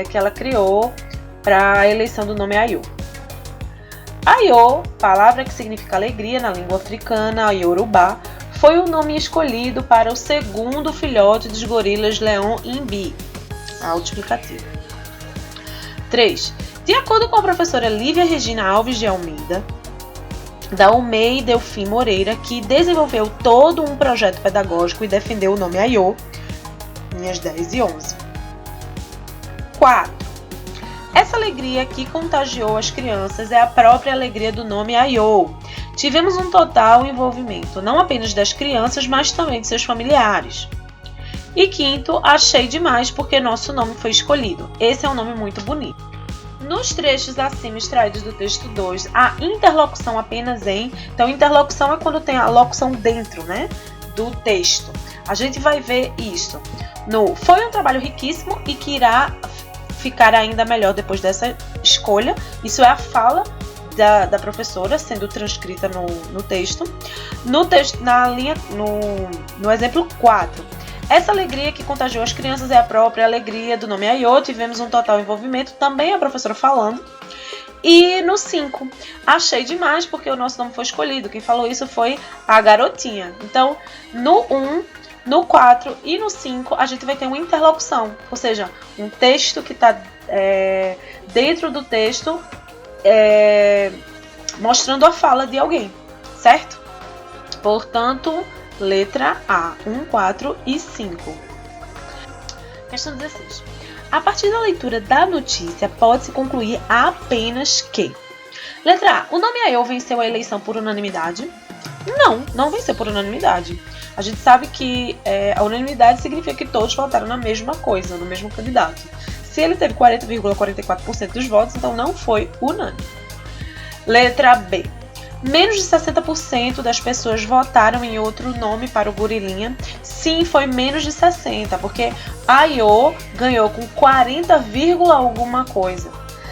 que ela criou para a eleição do nome Ayo. Ayo, palavra que significa alegria na língua africana, Yorubá, foi o nome escolhido para o segundo filhote dos gorilas Leon e Imbi. Autoexplicativo. 3. De acordo com a professora Lívia Regina Alves de Almeida, da UMEI Delfim Moreira, que desenvolveu todo um projeto pedagógico e defendeu o nome Ayo, linhas 10 e 11. 4. Essa alegria que contagiou as crianças é a própria alegria do nome Ayo. Tivemos um total envolvimento, não apenas das crianças, mas também de seus familiares. E 5, achei demais porque nosso nome foi escolhido. Esse é um nome muito bonito. Nos trechos acima extraídos do texto 2, a interlocução apenas em... Então, interlocução é quando tem a locução dentro, né, do texto. A gente vai ver isso. Foi um trabalho riquíssimo e que irá ficar ainda melhor depois dessa escolha. Isso é a fala da professora sendo transcrita no texto. No exemplo 4. Essa alegria que contagiou as crianças é a própria alegria do nome Ayo. Tivemos um total envolvimento, também a professora falando. E no 5, achei demais porque o nosso nome foi escolhido. Quem falou isso foi a garotinha. Então, no 1, no 4 e no 5, a gente vai ter uma interlocução. Ou seja, um texto que está dentro do texto mostrando a fala de alguém, certo? Portanto, letra A, 1, 4 e 5. Questão 16. A partir da leitura da notícia, pode-se concluir apenas que... Letra A. O nome Ayo venceu a eleição por unanimidade? Não venceu por unanimidade. A gente sabe que a unanimidade significa que todos votaram na mesma coisa, no mesmo candidato. Se ele teve 40,44% dos votos, então não foi unânime. Letra B. Menos de 60% das pessoas votaram em outro nome para o Gorilinha. Sim, foi menos de 60%, porque Aiô ganhou com 40, alguma coisa.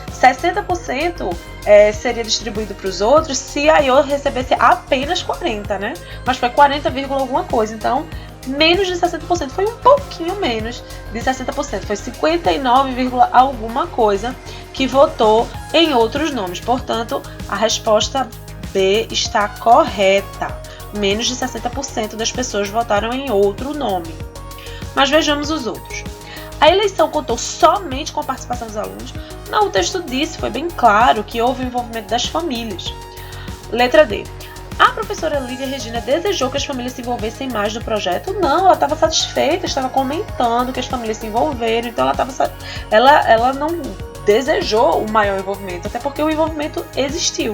60% seria distribuído para os outros se Aiô recebesse apenas 40%, né? Mas foi 40, alguma coisa. Então, menos de 60%. Foi um pouquinho menos de 60%. Foi 59, alguma coisa que votou em outros nomes. Portanto, a resposta B está correta. Menos de 60% das pessoas votaram em outro nome. Mas vejamos os outros. A eleição contou somente com a participação dos alunos? Não, o texto disse, foi bem claro que houve o envolvimento das famílias. Letra D. A professora Lívia Regina desejou que as famílias se envolvessem mais no projeto? Não, ela estava satisfeita, estava comentando que as famílias se envolveram, então ela não desejou o maior envolvimento, até porque o envolvimento existiu.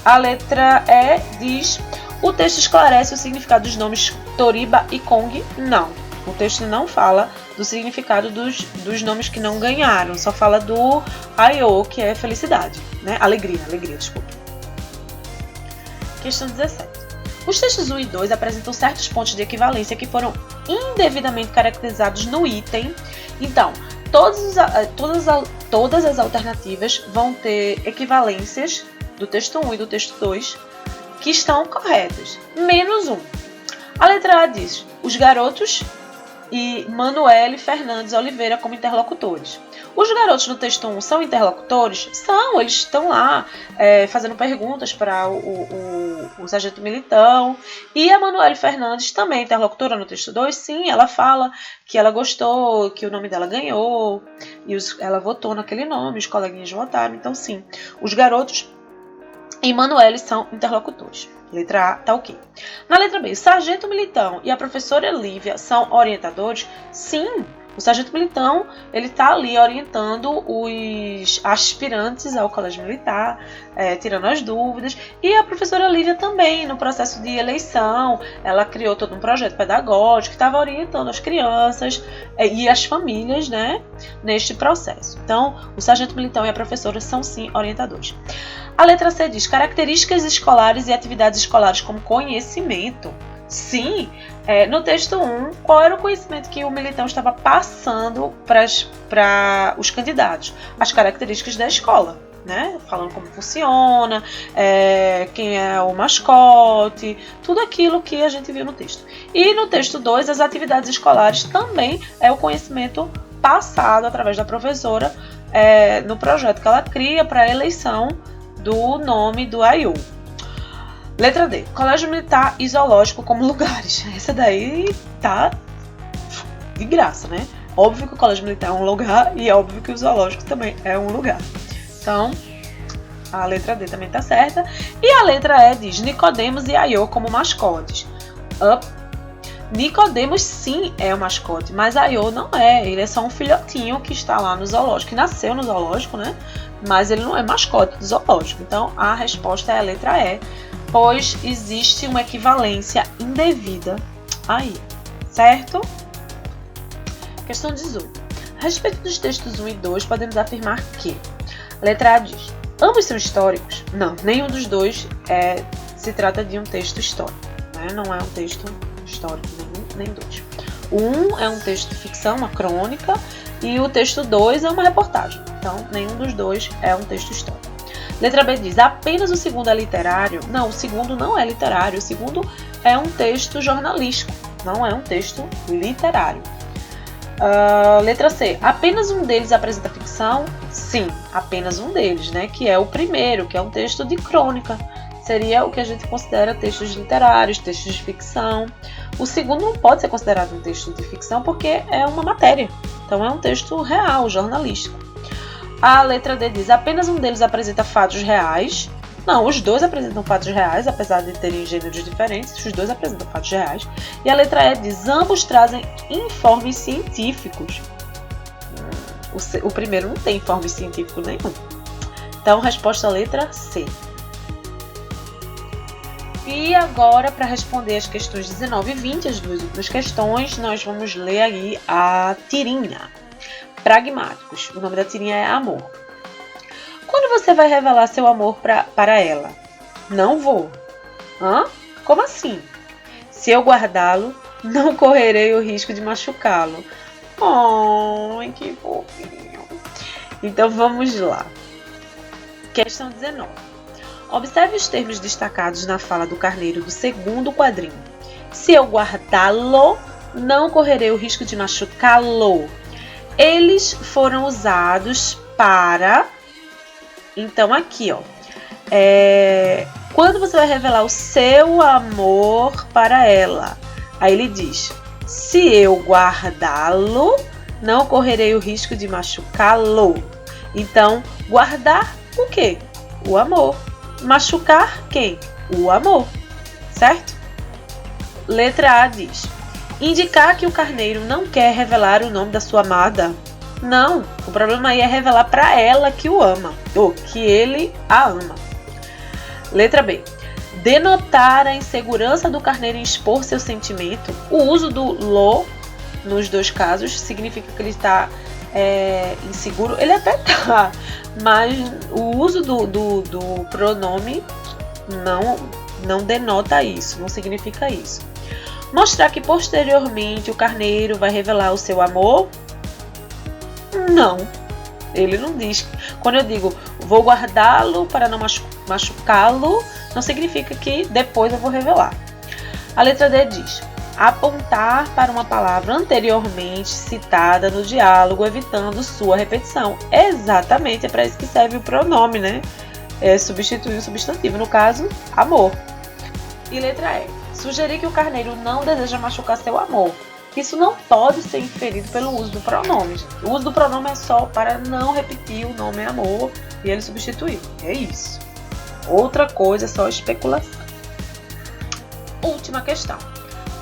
A letra E diz: o texto esclarece o significado dos nomes Toriba e Kong? Não, o texto não fala do significado dos nomes que não ganharam, só fala do Aiô, que é felicidade, né? Alegria, desculpa. Questão 17. Os textos 1 e 2 apresentam certos pontos de equivalência que foram indevidamente caracterizados no item. Então, todas as alternativas vão ter equivalências do texto 1 e do texto 2 que estão corretas, menos um. A letra A diz: os garotos e Manuele Fernandes Oliveira como interlocutores. Os garotos no texto 1 são interlocutores? São, eles estão lá fazendo perguntas para o sargento Militão. E a Manuele Fernandes também é interlocutora no texto 2? Sim, ela fala que ela gostou, que o nome dela ganhou, e ela votou naquele nome, os coleguinhas votaram. Então sim, os garotos e Manuele são interlocutores. Letra A, tá ok. Na letra B, o sargento Militão e a professora Lívia são orientadores? Sim, o sargento Militão, ele tá ali orientando os aspirantes ao colégio militar, tirando as dúvidas. E a professora Lívia também, no processo de eleição, ela criou todo um projeto pedagógico que estava orientando as crianças e as famílias, né, neste processo. Então, o sargento Militão e a professora são sim orientadores. A letra C diz: características escolares e atividades escolares como conhecimento. Sim, no texto 1, qual era o conhecimento que o Militão estava passando para os candidatos? As características da escola, né? Falando como funciona, quem é o mascote, tudo aquilo que a gente viu no texto. E no texto 2, as atividades escolares também é o conhecimento passado através da professora no projeto que ela cria para a eleição do nome do Aiô. Letra D. Colégio Militar e Zoológico como lugares. Essa daí tá de graça, né? Óbvio que o Colégio Militar é um lugar e é óbvio que o Zoológico também é um lugar. Então, a letra D também tá certa. E a letra E diz: Nicodemos e Aiô como mascotes. Nicodemos sim é o mascote, mas Aiô não é. Ele é só um filhotinho que está lá no zoológico, que nasceu no zoológico, né? Mas ele não é mascote do zoológico. Então, a resposta é a letra E, pois existe uma equivalência indevida aí, certo? Questão 18. A respeito dos textos 1 e 2, podemos afirmar que letra A diz: ambos são históricos? Não, nenhum dos dois se trata de um texto histórico, né? Não é um texto histórico, nem dois. O 1 é um texto de ficção, uma crônica, e o texto 2 é uma reportagem. Então, nenhum dos dois é um texto histórico. Letra B diz: apenas o segundo é literário? Não, o segundo não é literário. O segundo é um texto jornalístico, não é um texto literário. Letra C: apenas um deles apresenta ficção? Sim, apenas um deles, né? Que é o primeiro, que é um texto de crônica. Seria o que a gente considera textos literários, textos de ficção. O segundo não pode ser considerado um texto de ficção porque é uma matéria. Então é um texto real, jornalístico. A letra D diz: apenas um deles apresenta fatos reais. Não, os dois apresentam fatos reais, apesar de terem gêneros diferentes, os dois apresentam fatos reais. E a letra E diz: ambos trazem informes científicos. O primeiro não tem informe científico nenhum. Então, resposta letra C. E agora, para responder as questões 19 e 20, as duas últimas questões, nós vamos ler aí a tirinha. pragmáticos. O nome da tirinha é Amor. Quando você vai revelar seu amor para ela? Não vou. Hã? Como assim? Se eu guardá-lo, não correrei o risco de machucá-lo. Ai, que fofinho. Então vamos lá. Questão 19. Observe os termos destacados na fala do carneiro do segundo quadrinho. Se eu guardá-lo, não correrei o risco de machucá-lo. Eles foram usados para... Então aqui, ó. Quando você vai revelar o seu amor para ela, aí ele diz: se eu guardá-lo, não correrei o risco de machucá-lo. Então, guardar o quê? O amor. Machucar quem? O amor. Certo? Letra A diz: indicar que o carneiro não quer revelar o nome da sua amada. Não, o problema aí é revelar para ela que o ama, ou que ele a ama. Letra B. Denotar a insegurança do carneiro em expor seu sentimento. O uso do lo, nos dois casos, significa que ele está inseguro. Ele até tá, mas o uso do pronome não denota isso, não significa isso. Mostrar que posteriormente o carneiro vai revelar o seu amor. Não, ele não diz. Quando eu digo vou guardá-lo para não machucá-lo, não significa que depois eu vou revelar. A letra D diz: apontar para uma palavra anteriormente citada no diálogo, evitando sua repetição. Exatamente, é para isso que serve o pronome, né? Substituir o substantivo, no caso, amor. E letra E: sugerir que o carneiro não deseja machucar seu amor. Isso não pode ser inferido pelo uso do pronome, gente. O uso do pronome é só para não repetir o nome amor e ele substituir. É isso. Outra coisa é só especulação. Última questão.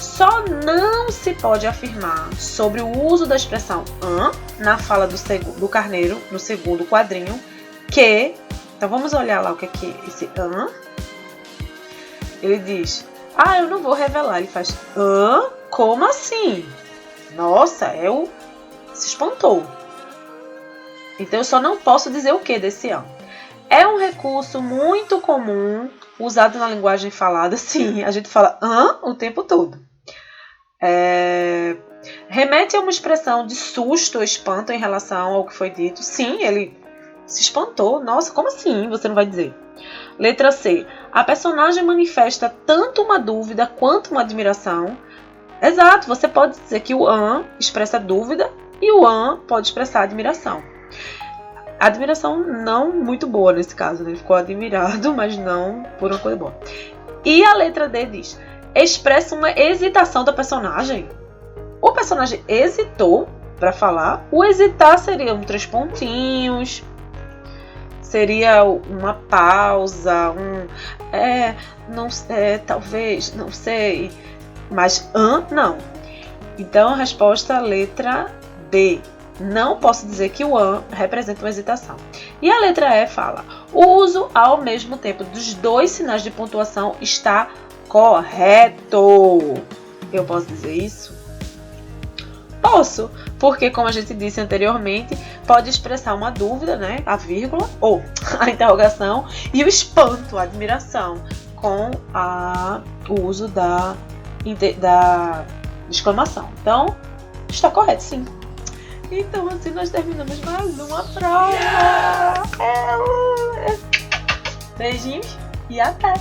Só não se pode afirmar sobre o uso da expressão na fala do carneiro, no segundo quadrinho, que... Então vamos olhar lá o que é esse Ele diz: eu não vou revelar. Ele faz: como assim? Nossa, se espantou. Então eu só não posso dizer o que desse É um recurso muito comum, usado na linguagem falada. Sim, a gente fala o tempo todo. Remete a uma expressão de susto ou espanto em relação ao que foi dito. Sim, ele se espantou. Nossa, como assim? Você não vai dizer. Letra C. A personagem manifesta tanto uma dúvida quanto uma admiração. Exato, você pode dizer que o expressa dúvida e o pode expressar admiração. Admiração não muito boa nesse caso, né? Ele ficou admirado, mas não por uma coisa boa. E a letra D diz: expressa uma hesitação da personagem. O personagem hesitou para falar. O hesitar seria 3 pontinhos, seria uma pausa, talvez, não sei. Mas não. Então a resposta é a letra B. Não posso dizer que o representa uma hesitação. E a letra E fala: o uso ao mesmo tempo dos 2 sinais de pontuação está correto. Eu posso dizer isso? Posso, porque como a gente disse anteriormente, pode expressar uma dúvida, né? A vírgula ou a interrogação, e o espanto, a admiração, com o uso da exclamação. Então, está correto, sim. Então, assim nós terminamos mais uma prova. Beijinhos e até!